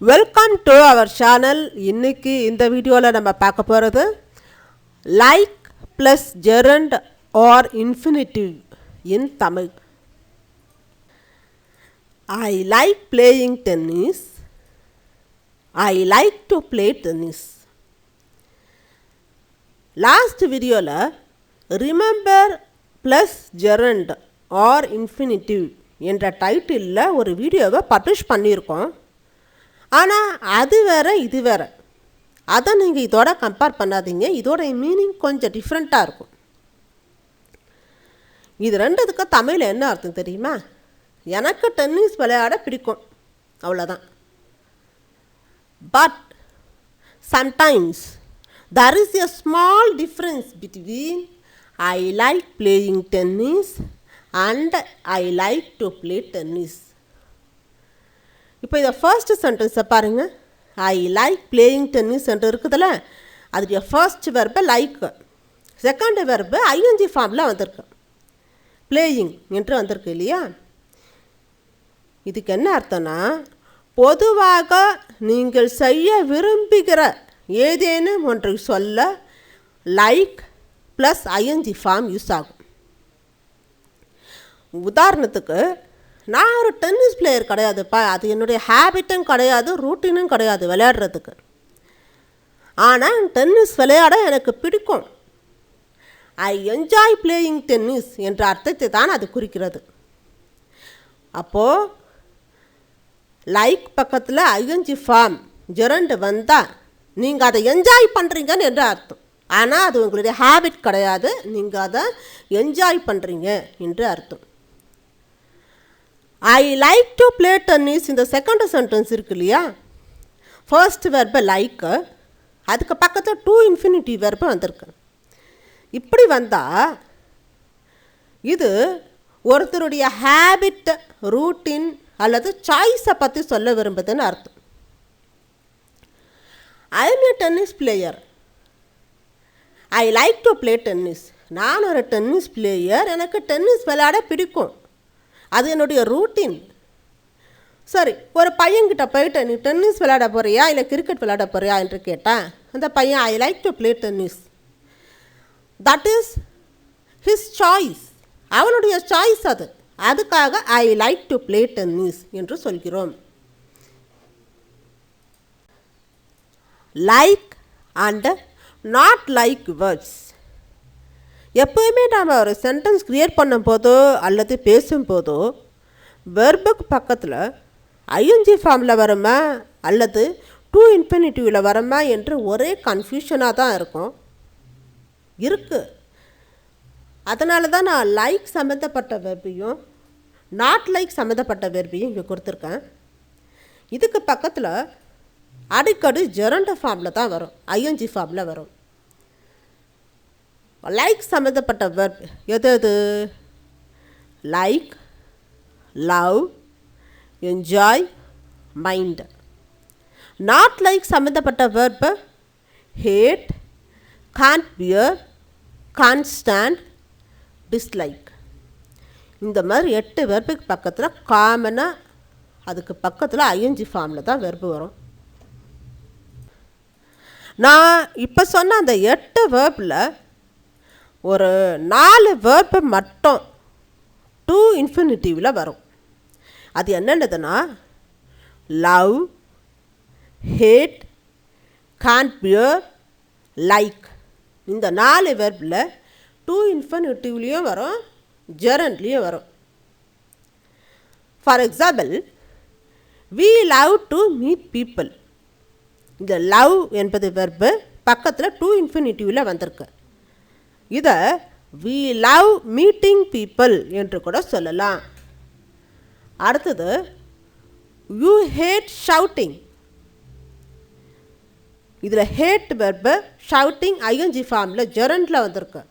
Welcome to our channel. இன்னைக்கு இந்த வீடியோவில் நம்ம பார்க்க போகிறது like plus gerund or infinitive in Tamil. I like playing tennis. I like to play tennis. Last வீடியோவில் remember plus gerund or infinitive என்ற டைட்டிலில் ஒரு வீடியோவை பப்ளிஷ் பண்ணியிருக்கோம். ஆனால் அது வேறு இது வேறு. அதை நீங்கள் இதோட கம்பேர் பண்ணாதீங்க. இதோட மீனிங் கொஞ்சம் டிஃப்ரெண்ட்டாக இருக்கும். இது ரெண்டுத்துக்கு தமிழில் என்ன அர்த்தம் தெரியுமா? எனக்கு டென்னிஸ் விளையாட பிடிக்கும், அவ்வளோதான். But sometimes there is a small difference between I like playing tennis and I like to play tennis. இப்போ இதை ஃபர்ஸ்ட் சென்டென்ஸை பாருங்கள். ஐ லைக் பிளேயிங் டென்னிஸ் என்று இருக்குதுல்ல, அதுடைய first verb like, second verb ING ஃபார்மில் வந்திருக்கு, பிளேயிங் என்று வந்திருக்கு இல்லையா? இதுக்கு என்ன அர்த்தம்னா, பொதுவாக நீங்கள் செய்ய விரும்புகிற ஏதேனும் ஒன்றை சொல்ல like plus ING form use ஆகும். உதாரணத்துக்கு, நான் ஒரு டென்னிஸ் பிளேயர் கிடையாதுப்பா, அது என்னுடைய ஹேபிட்டும் கிடையாது, ரூட்டீனும் கிடையாது விளையாடுறதுக்கு. ஆனால் டென்னிஸ் விளையாட எனக்கு பிடிக்கும். ஐ என்ஜாய் பிளேயிங் டென்னிஸ் என்ற அர்த்தத்தை தான் அது குறிக்கிறது. அப்போது லைக் பக்கத்தில் ஐஎன்ஜி ஃபார்ம் ஜெரண்ட் வந்தால் நீங்கள் அதை என்ஜாய் பண்ணுறீங்கன்னு என்று அர்த்தம். ஆனால் அது உங்களுடைய ஹேபிட் கிடையாது, நீங்கள் அதை என்ஜாய் பண்ணுறீங்க என்று அர்த்தம். ஐ லைக் டு பிளே டென்னிஸ் இந்த செகண்ட் சென்டென்ஸ் இருக்கு இல்லையா, ஃபர்ஸ்ட் வெர்பு லைக்கு, அதுக்கு பக்கத்தில் டூ இன்ஃபினிட்டிவ் வெர்பு வந்திருக்கு. இப்படி வந்தால் இது ஒருத்தருடைய ஹேபிட், ரூட்டின் அல்லது சாய்ஸை பற்றி சொல்ல விரும்புதுன்னு அர்த்தம். I M A tennis player. I like to play tennis. நான் ஒரு டென்னிஸ் பிளேயர், எனக்கு டென்னிஸ் விளையாட பிடிக்கும், அது என்னுடைய ரூட்டீன். சரி, ஒரு பையன்கிட்ட போயிட்டு நீ டென்னிஸ் விளையாட போறியா இல்லை கிரிக்கெட் விளையாட போறியா என்று கேட்டேன். அந்த பையன் ஐ like to play tennis. That is his choice, அவனுடைய சாய்ஸ் அது. அதுக்காக ஐ லைக் டு பிளே டென்னிஸ் என்று சொல்கிறோம். Like and not like words. எப்போயுமே நாம் ஒரு சென்டென்ஸ் க்ரியேட் பண்ணும்போதோ அல்லது பேசும்போதோ வெர்புக்கு பக்கத்தில் ஐஎன்ஜி ஃபார்மில் வருமா அல்லது டூ இன்ஃபினிட்டிவில் வருமா என்று ஒரே கன்ஃபியூஷனாக தான் இருக்குது. அதனால தான் நான் லைக் சம்மந்தப்பட்ட வெர்பையும் நாட் லைக் சம்மந்தப்பட்ட வெர்பையும் இங்கே கொடுத்துருக்கேன். இதுக்கு பக்கத்தில் அடிக்கடி ஜெரண்ட் ஃபார்மில் தான் வரும், ஐஎன்ஜி ஃபார்மில் வரும். லைக் சம்மந்தப்பட்ட வெர்ப் எது எது? Like, love, enjoy, mind. Not like சம்மந்தப்பட்ட verb hate, can't bear, can't stand, dislike. இந்த மாதிரி 8 வெர்புக்கு பக்கத்தில் காமனாக அதுக்கு பக்கத்தில் ஐஎன்ஜி ஃபார்மில் தான் வெர்பு வரும். நான் இப்போ சொன்ன அந்த 8 வெர்பில் ஒரு 4 வேர்பு மட்டும் டூ இன்ஃபினிட்டிவில் வரும். அது என்னென்னதுன்னா love, hate, can't bear, like. இந்த 4 வேர்பில் டூ இன்ஃபினிட்டிவ்லேயும் வரும், ஜெரண்ட்லேயும் வரும். For example, we love to meet people. இந்த லவ் என்பது வெர்பு பக்கத்தில் டூ இன்ஃபினிட்டிவில் வந்திருக்கு. இதை வி லவ் மீட்டிங் பீப்புள் என்று கூட சொல்லலாம். அடுத்தது, யூ ஹேட் ஷவுட்டிங். இதில் ஹேட் வெர்பு ஷவுட்டிங் ஐஎன்ஜி ஃபார்மில் ஜெரண்டில் வந்திருக்கு.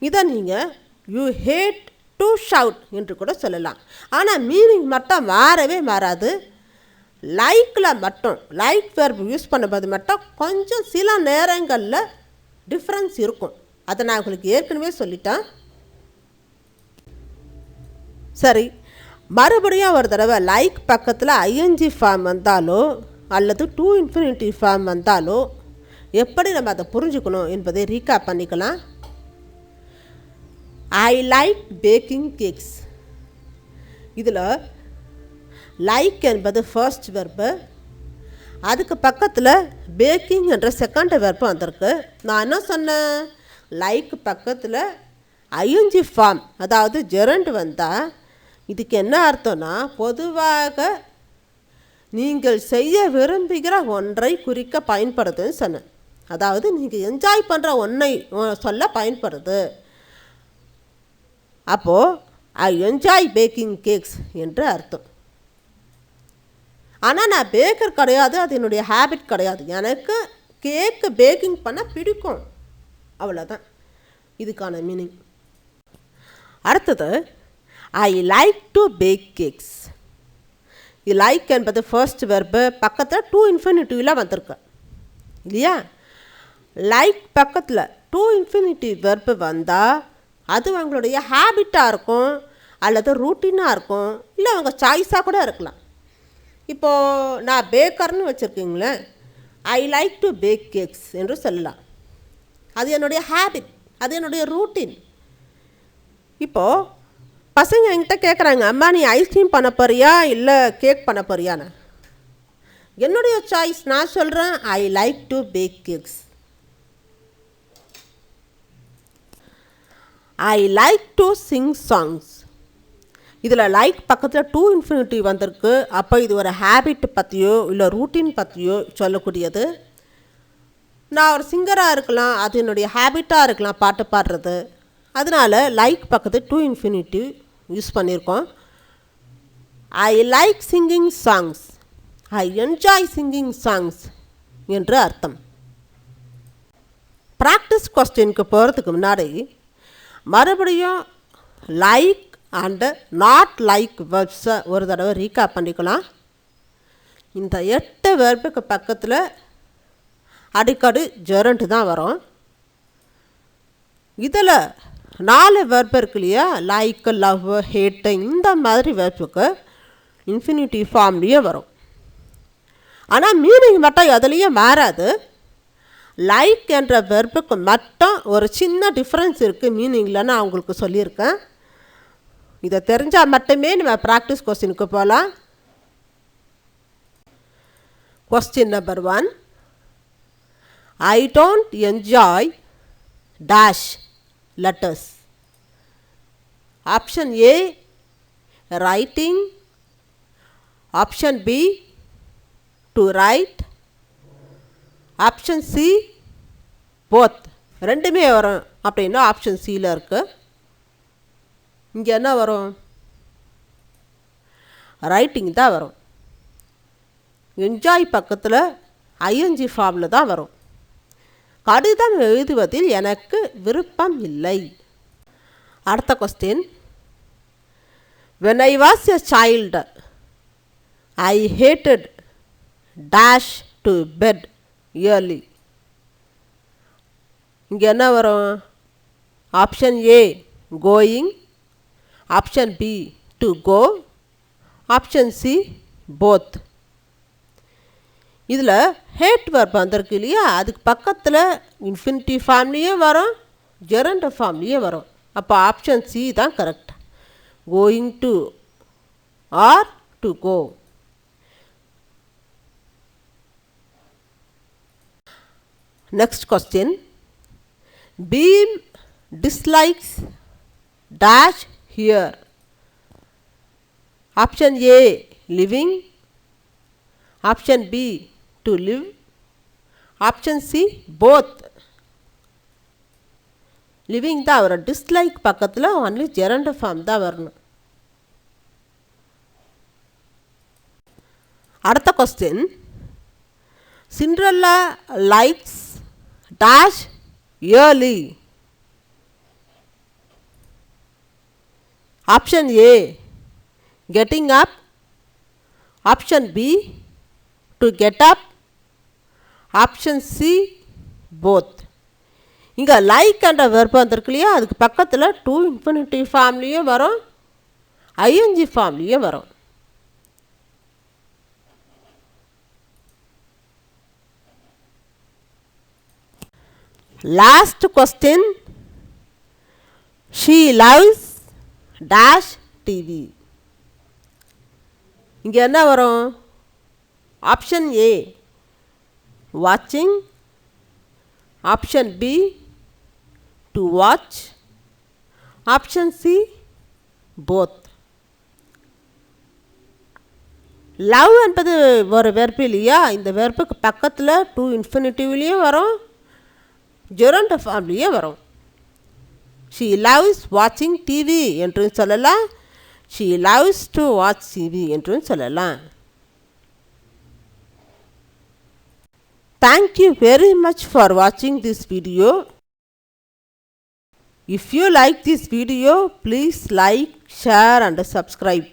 இதை நீங்கள் யூ ஹேட் டு ஷவுட் என்று கூட சொல்லலாம். ஆனால் மீனிங் மட்டும் மாறவே மாறாது. லைக்கில் மட்டும், லைக் வெர்பு யூஸ் பண்ணும்போது மட்டும் கொஞ்சம் சில நேரங்களில் டிஃப்ரென்ஸ் இருக்கும். அதை நான் உங்களுக்கு ஏற்கனவே சொல்லிட்டேன். சரி, மறுபடியும் ஒரு தடவை லைக் பக்கத்தில் ஐஎன்ஜி ஃபார்ம் வந்தாலோ அல்லது டு இன்ஃபினிட்டிவ் ஃபார்ம் வந்தாலோ எப்படி நம்ம அதை புரிஞ்சுக்கணும் என்பதை ரீகேப் பண்ணிக்கலாம். I like baking cakes. இதில் லைக் என்பது ஃபர்ஸ்ட் வெர்பு, அதுக்கு பக்கத்தில் பேக்கிங் என்ற செகண்ட் வெர்பு வந்திருக்கு. நான் என்ன சொன்னேன், லைக் பக்கத்தில் ஐஎன்ஜி ஃபார்ம் அதாவது ஜெரண்ட் வந்தால் இதுக்கு என்ன அர்த்தம்னா பொதுவாக நீங்கள் செய்ய விரும்புகிற ஒன்றை குறிக்க பயன்படுதுன்னு சொன்னேன். அதாவது நீங்கள் என்ஜாய் பண்ணுற ஒன்றை சொல்ல பயன்படுது. அப்போது ஐ என்ஜாய் பேக்கிங் கேக்ஸ் என்று அர்த்தம். ஆனால் நான் பேக்கர் கிடையாது, அது என்னுடைய ஹேபிட் கிடையாது. எனக்கு கேக்கு பேக்கிங் பண்ண பிடிக்கும், அவ்வளோதான் இதுக்கான மீனிங். அடுத்தது I like to bake cakes. இது லைக் என்பது ஃபர்ஸ்ட் வெர்பு, பக்கத்தில் டு இன்ஃபினிட்டிவில் வந்திருக்கு இல்லையா. லைக் பக்கத்தில் டு இன்ஃபினிட்டிவ் வெர்பு வந்தால் அது அவங்களுடைய ஹேபிட்டாக இருக்கும் அல்லது ரூட்டீனாக இருக்கும், இல்லை அவங்க சாய்ஸாக கூட இருக்கலாம். இப்போது நான் பேக்கர்னு வச்சுருக்கீங்களேன், I like to bake cakes என்று சொல்லலாம். அது என்னுடைய ஹேபிட், அது என்னுடைய ரூட்டீன். இப்போது பசங்க என்கிட்ட கேட்குறாங்க, அம்மா நீ ஐஸ்கிரீம் பண்ண போறியா இல்லை கேக் பண்ண போறியான்னு. என்னுடைய சாய்ஸ், நான் சொல்கிறேன் I like to bake cakes. I like to sing songs. இதில் லைக் பக்கத்தில் டு இன்ஃபினிட்டிவ் வந்திருக்கு. அப்போ இது ஒரு ஹேபிட் பற்றியோ இல்லை ரூட்டீன் பற்றியோ சொல்லக்கூடியது. நான் ஒரு சிங்கராக இருக்கலாம், அது என்னுடைய ஹேபிட்டாக இருக்கலாம் பாட்டு பாடுறது. அதனால் லைக் பக்கத்து டு இன்ஃபினிட்டிவ் யூஸ் பண்ணியிருக்கோம். I like singing songs, I enjoy singing songs என்று அர்த்தம். ப்ராக்டிஸ் கொஸ்டினுக்கு போகிறதுக்கு முன்னாடி மறுபடியும் லைக் அண்டு நாட் லைக் வெர்ப்ஸை ஒரு தடவை ரீகேப் பண்ணிக்கலாம். இந்த 8 வெர்புக்கு பக்கத்தில் அடிக்கடி ஜெரண்ட் தான் வரும். இதில் 4 வெர்பு இருக்கு இல்லையா, லைக், லவ், ஹேட்டு, இந்த மாதிரி வெர்புக்கு இன்ஃபினிட்டிவ் ஃபார்ம்லேயே வரும். ஆனால் மீனிங் மட்டும் எதுலேயே மாறாது. லைக் என்ற வெர்புக்கு மட்டும் ஒரு சின்ன டிஃப்ரென்ஸ் இருக்குது மீனிங்கில், நான் உங்களுக்கு சொல்லியிருக்கேன். இதை தெரிஞ்சால் மட்டுமே நம்ம ப்ராக்டிஸ் கொஸ்டினுக்கு போகலாம். Question number 1, I don't enjoy dash letters. Option A, writing. Option B, to write. Option C, both. ரெண்டுமே வரும் அப்படின்னா ஆப்ஷன் சியில் இருக்கு. இங்கே என்ன வரும், ரைட்டிங் தான் வரும். என்ஜாய் பக்கத்தில் ஐஎன்ஜி ஃபார்மில் தான் வரும். கடிதம் எழுதுவதில் எனக்கு விருப்பம் இல்லை. அடுத்த question, when I was a child I hated dash to bed early. இங்கே என்ன வரும், option A going, option B to go, option C both. இதில் ஹேட் வெர்ப் வந்திருக்கு இல்லையா, அதுக்கு பக்கத்தில் இன்ஃபினிட்டிவ் ஃபார்ம்லேயே வரும், ஜெரண்ட் ஃபார்ம்லேயே வரும். அப்போ ஆப்ஷன் சி தான் correct, going to or to go. Next question, Bheem dislikes dash here. Option A living, option B to live, option C both. Living தான் வரும், டிஸ்லைக் பக்கத்தில் ஒன்லி ஜெரண்ட் ஃபார்ம் தான் வரணும். அடுத்த question, Cinderella likes dash early. Option A getting up, option B to get up, option C both. இங்கே like என்ற verb வந்திருக்கு இல்லையா, அதுக்கு பக்கத்தில் டு இன்ஃபினிட்டிவ் ஃபார்ம்லேயும் வரும், ஐஎன்ஜி ஃபார்ம்லேயும் வரும். Last question. She loves dash TV. இங்கே என்ன வரும்? ஆப்ஷன் ஏ வாட்சிங், option B to watch, option C both. Love என்பது ஒரு வெர்பு இல்லையா? இந்த வெர்புக்கு பக்கத்தில் டு இன்ஃபினிட்டிவ்லேயும் வரும், ஜெரண்ட் ஃபார்ம்லேயும் வரும். ஷீ லவ்ஸ் வாட்சிங் டிவி என்றும் சொல்லலாம், she loves to watch TV என்றும் சொல்லலாம். Thank you very much for watching this video. If you like this video, please like, share and subscribe.